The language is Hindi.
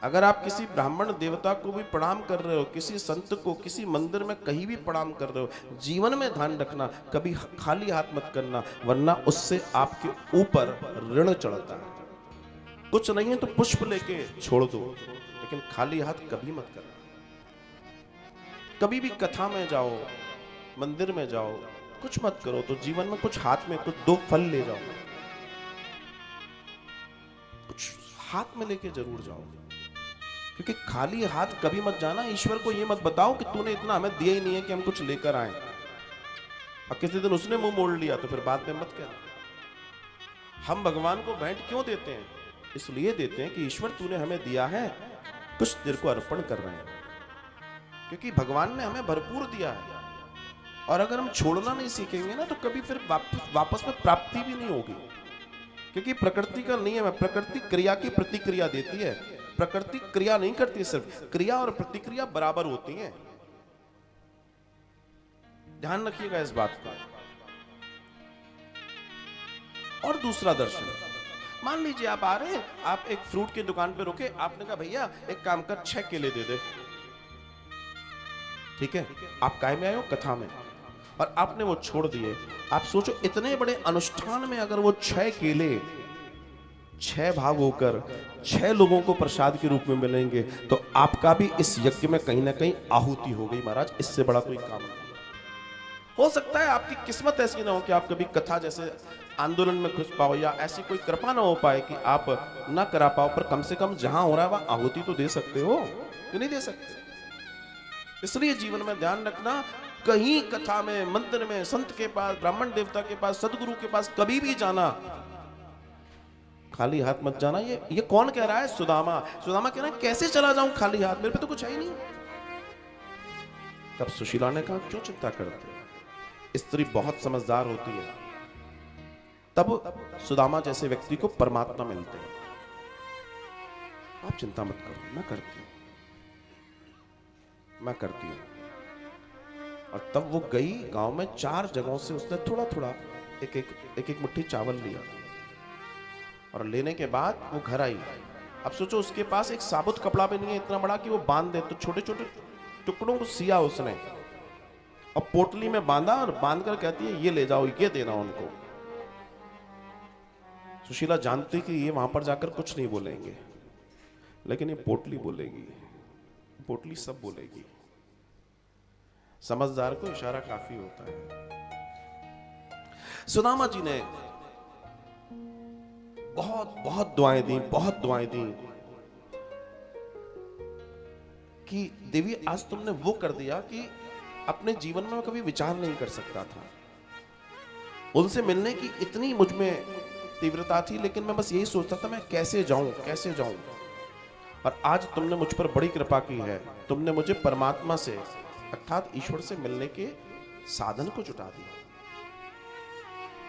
अगर आप किसी ब्राह्मण देवता को भी प्रणाम कर रहे हो, किसी संत को किसी मंदिर में कहीं भी प्रणाम कर रहे हो, जीवन में ध्यान रखना कभी खाली हाथ मत करना, वरना उससे आपके ऊपर ऋण चढ़ता है। कुछ नहीं है तो पुष्प लेके छोड़ दो, लेकिन खाली हाथ कभी मत करना। कभी भी कथा में जाओ, मंदिर में जाओ, कुछ मत करो तो जीवन में कुछ हाथ में कुछ 2 फल ले जाओ, कुछ हाथ में लेके जरूर जाओ, क्योंकि खाली हाथ कभी मत जाना। ईश्वर को ये मत बताओ कि तूने इतना हमें दिया ही नहीं है कि हम कुछ लेकर आए, और किसी दिन उसने मुंह मोड़ लिया तो फिर बाद में मत कहना। हम भगवान को भेंट क्यों देते हैं? इसलिए देते हैं कि ईश्वर तूने हमें दिया है, कुछ तेरे को अर्पण कर रहे हैं, क्योंकि भगवान ने हमें भरपूर दिया है। और अगर हम छोड़ना नहीं सीखेंगे ना तो कभी फिर वापस में प्राप्ति भी नहीं होगी, क्योंकि प्रकृति का नियम है, प्रकृति क्रिया की प्रतिक्रिया देती है। प्रकृति क्रिया नहीं करती, सिर्फ क्रिया और प्रतिक्रिया बराबर होती हैं। ध्यान रखिएगा इस बात का। और दूसरा दर्शन, मान लीजिए आप आ रहे हैं, आप एक फ्रूट की दुकान पे रुके, आपने कहा भैया एक काम कर 6 केले दे दे। ठीक है, आप काय में आए हो? कथा में, और आपने वो छोड़ दिए। आप सोचो इतने बड़े अनुष्ठान में अगर वो 6 केले 6 भाग होकर 6 लोगों को प्रसाद के रूप में मिलेंगे तो आपका भी इस यज्ञ में कहीं ना कहीं आहुति हो गई महाराज। इससे बड़ा कोई काम नहीं। हो सकता है आपकी किस्मत ऐसी ना हो कि आप कभी कथा जैसे आंदोलन में घुस पाओ, या ऐसी कोई कृपा ना हो पाए कि आप ना करा पाओ, पर कम से कम जहां हो रहा है वहां आहुति तो दे सकते हो कि नहीं दे सकते? इसलिए जीवन में ध्यान रखना, कहीं कथा में, मंदिर में, संत के पास, ब्राह्मण देवता के पास, सदगुरु के पास कभी भी जाना, खाली हाथ मत जाना। ये कौन कह रहा है? सुदामा। सुदामा कह रहा है कैसे चला जाऊं खाली हाथ, मेरे पे तो कुछ है ही नहीं। तब सुशीला ने कहा क्यों चिंता करते, स्त्री बहुत समझदार होती है। तब सुदामा जैसे व्यक्ति को परमात्मा मिलते हैं। आप चिंता मत करो, मैं करती हूं, मैं करती हूं। और तब वो गई गांव में, 4 जगहों से उसने थोड़ा थोड़ा एक मुट्ठी चावल लिया, और लेने के बाद वो घर आई। अब सोचो उसके पास एक साबुत कपड़ा भी नहीं है इतना बड़ा कि वो बांध दे, तो छोटे छोटे टुकड़ों को सिया उसने और पोटली में बांधा, और बांध कर कहती है ये ले जाओ, ये देना उनको। सुशीला जानती कि ये वहां पर जाकर कुछ नहीं बोलेंगे, लेकिन ये पोटली बोलेगी, पोटली सब बोलेगी। समझदार को इशारा काफी होता है। सुदामा जी ने बहुत बहुत दुआएं दी, बहुत दुआएं दी कि देवी आज तुमने वो कर दिया कि अपने जीवन में मैं कभी विचार नहीं कर सकता था। उनसे मिलने की इतनी मुझ में तीव्रता थी, लेकिन मैं बस यही सोचता था मैं कैसे जाऊं, कैसे जाऊं। और आज तुमने मुझ पर बड़ी कृपा की है, तुमने मुझे परमात्मा से अर्थात ईश्वर से मिलने के साधन को जुटा दिया।